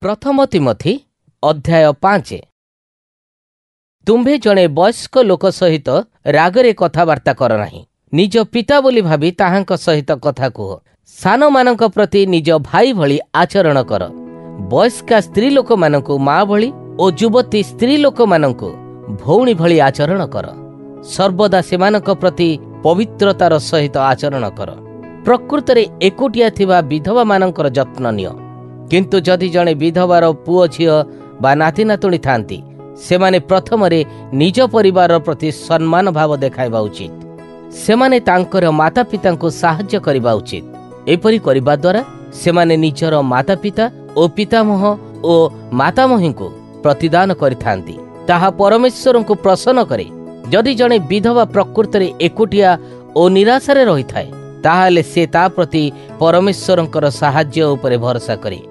प्रथम तिमोथी अध्याय 5। तुम्भे जणे वयस्क लोक सहित रागरे कथबार्ता कर नाही, निज पिता बोली भावी ताहांक सहित कथा कुह। सान मानक प्रति निज भाई भली आचरण कर। वयस्का स्त्री लोक मानकु माँ भली और युवती स्त्री लोक मानकु भौणी भली आचरण कर। सर्वदा सेमानक प्रति पवित्रतार सहित आचरण कर। प्रकृतरे एकोटिया थिबा विधवा मानकर जत्न निय। किंतु जदि जणे विधवार पुओ झियो बा नाती नातुणी थांती, सेमाने प्रथमरे निज परिवार प्रति सम्मान भाव देखाइबा उचित। सेमाने तांकर माता पिता को साहाय्य करिबा उचित। एपरि करिबा द्वारा सेमाने निजर माता पिता ओ पितामह ओ मातामही को प्रतिदान करिथांती। ताहा परमेश्वर को प्रसन्न करे। जदि जणे विधवा प्रकृतरे एकोटिया ओ निराशारे रहिथाए, ताहाले से ता प्रति परमेश्वरंकर साहाय्य उपरे भरोसा करे।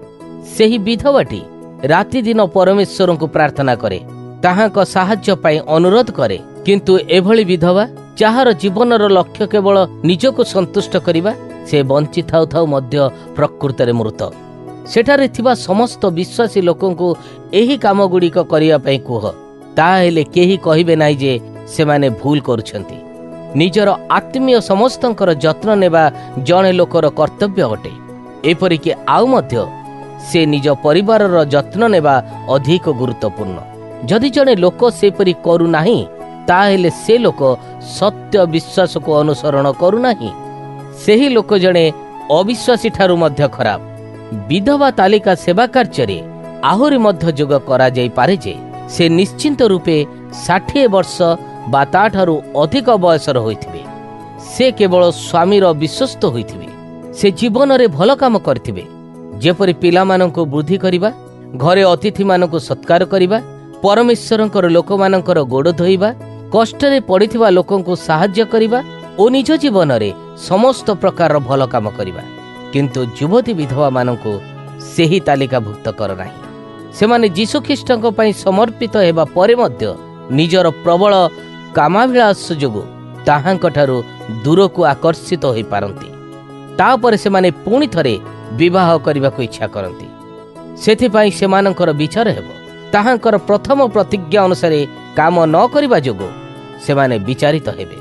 सेही विधवाटी राति दिन परमेश्वर को प्रार्थना करे, ताहांक साहाय्य पाई अनुरोध करे। किंतु एभली विधवा जाहार जीवनर लक्ष्य केवल निजको संतुष्ट करिबा, से बंची थाउ थाउ मध्य प्रकृतरे मृत। सेठारे थिबा समस्त विश्वासी लोकंकु एही काम गुड़िक करिया पई कुह। ताहेले केही कहिबे नाही जे सेमाने भूल करुछंती। निजर आत्मीय समस्तंकर जत्न नेबा जणे लोकर कर्तव्य अटे। एपरिके आउ मध्य से निज परिवारर जत्न नेबा अधिक गुरुत्वपूर्ण। जदि जणे लोक सेपरि करू नाही, ताहेले से लोक सत्य विश्वास को अनुसरण करू नाही। सेही लोक जणे अविश्वासी ठारू मध्य खराब। विधवा तालिका सेवा कार्य आहुरी मध्य जोग करा जाई पारे जे से निश्चिंत रूपे 60 वर्ष बा ताठारू अधिक बयसर होइथिबे। से केवल स्वामीर विश्वस्त होइथिबे। से जीवन रे भल काम करथिबे, जेपरि पिलामानंको वृद्धि करिबा, घरे अतिथि मानंको सत्कार करिबा, परमेश्वरंकर लोकमानंकर गोड़ धोइबा, कष्टरे पड़िथिबा लोकंको साहाय्य करिबा ओ निज जीवन रे समस्त प्रकार भल काम करिबा। किंतु युवती विधवा मानंको सेही तालिकाभुक्त कर नाही। सेमाने यीशु ख्रीष्टंको पई समर्पित हेबा परे मध्य निजर प्रबल कामाभिलाष जोगु ताहांकठारू दूरकु आकर्षित होई पारंती। तापर सेमाने पुणी थरे विवाह करबाकू इच्छा करती। सेथिपाई सेमानंकर विचार हेबो, ताहांकर प्रथम प्रतिज्ञा अनुसार काम न करिबा जोगु सेमाने विचारित हेबे।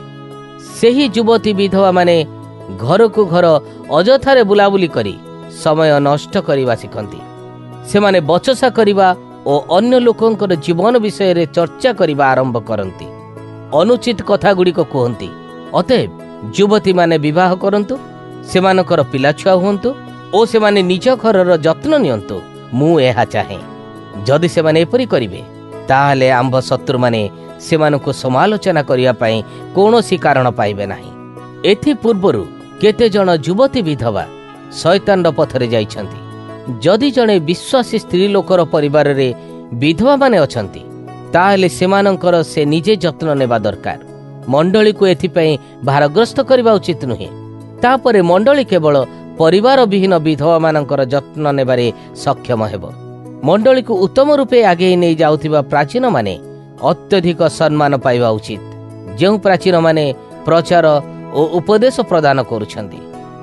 सेही युवती विधवा माने घर को घर अजथारे बुलाबुली करी समय नष्ट करवा शिखती। सेमाने बचसा करिबा ओ अन्य लोकंकर जीवन विषय रे चर्चा करिबा आरंभ करती। अनुचित कथा गुड़िक कहती। अतएव युवती माने विवाह करंतु, सेमानकर पिला छुआ हुंतु ओ सेमाने निज घरर जत्न नियंतु। मु एहा चाहे। जदि सेमाने एपरि करिवे, ताहाले आंभ शत्रु माने सेमानकु समालोचना करिया पई कोनोसी कारण पाइबे नाही। एथि पूर्वरु केते जण युवती विधवा शैतानर पथरे जाइछंती। जदि जणे विश्वासी स्त्री लोकर परिवार रे विधवा माने अछंती, ताहाले सेमानंकर से निजे जत्न नेबा दरकार। मंडली को एथिपई भारग्रस्त करबा उचित नुहे। तापरे मंडली केवल परिवार विहीन विधवा मानकर जत्न नेबारे सक्षम हेबो। मंडली को उत्तम रूपे आगे नहीं जाउथिबा प्राचीन माने अत्यधिक सम्मान पाइबा उचित। जेउ प्राचीन माने प्रचार और उपदेश प्रदान करुछंती,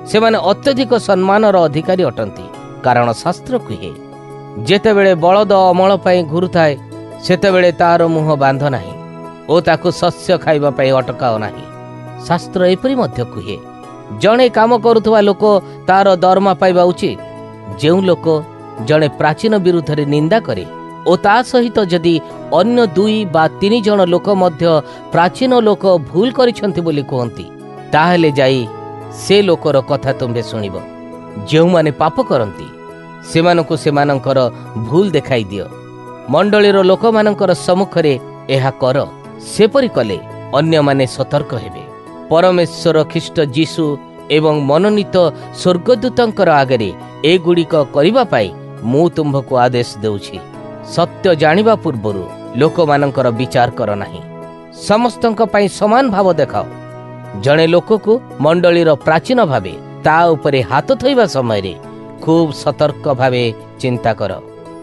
सेमाने अत्यधिक सम्मानर अधिकारी अटंती। कारण शास्त्र कहे, जेतेबेले बलद अमल पई घुरुथाए, सेतेबेले तार मुह बांध नाही ओ ताकु शस्य खाइबा पई अटकाओ नाही। शास्त्र एपरि मध्य कहे, जणे काम करुथुवा लोक तार दरमा पाइबा उचित। जेउ लोक जणे प्राचीन विरुद्ध रे निंदा करे ओ ता सहित जदि अन्य 2 बा 3 जण लोक मध्य प्राचीन लोक भूल करिछंती बोली कहंती, ताहेले जाई से लोकर कथा तुमबे सुनिबो। जेउ माने पाप करंती सेमानकु सेमानंकर भूल देखाई दियो। मंडलीर लोक मानंकर सम्मुखरे एहा कर। सेपरि कले अन्य माने सतर्क हेबे। परमेश्वर ख्रीष्ट जीशु एवं मनोनीत स्वर्गदूतंकर आगरे ए गुड़िक करिबा पाई मु तुम्भको आदेश देउछि। सत्य जानिबा पूर्वरु लोक मानंकर विचार कर नाही। समस्तंक पाई समान भाव देखाओ। जणे लोकको मंडलीर प्राचीन भावे ता उपरे हाथ थोइबा समय रे खूब सतर्क भावे चिंता कर।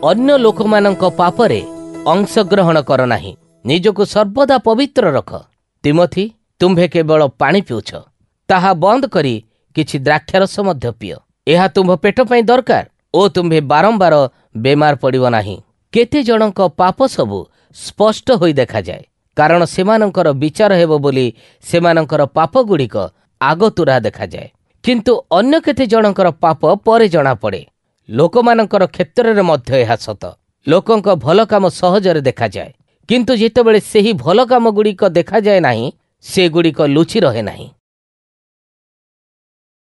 अन्य लोक मानंक पापरे अंश ग्रहण कर नाही। निजको सर्वदा पवित्र रख। तिमोथी, तुम्भे केवल पानी पिउछ, ताहा बंद करी किछि द्राक्षारस मध्य पिय। एहा तुम्भ पेट पई दरकार। ओ तुम्भे बारंबार ବେମାର ପଡ଼ିବ ନାହିଁ। କେତେ ଜଣଙ୍କ ପାପ ସବୁ ସ୍ପଷ୍ଟ ହୋଇ ଦେଖାଯାଏ, କାରଣ ସେମାନଙ୍କର ବିଚାର ହେବ ବୋଲି ସେମାନଙ୍କର ପାପଗୁଡ଼ିକ ଆଗତୁରା ଦେଖାଯାଏ। କିନ୍ତୁ ଅନ୍ୟ କେତେ ଜଣଙ୍କର ପାପ ପରେ ଜଣାପଡ଼େ। ଲୋକମାନଙ୍କର କ୍ଷେତ୍ରରେ ମଧ୍ୟ ଏହା ସତ। ଲୋକଙ୍କ ଭଲ କାମ ସହଜରେ ଦେଖାଯାଏ, କିନ୍ତୁ ଯେତେବେଳେ ସେହି ଭଲ କାମଗୁଡ଼ିକ ଦେଖାଯାଏ ନାହିଁ, ସେଗୁଡ଼ିକ ଲୁଚି ରହେ ନାହିଁ।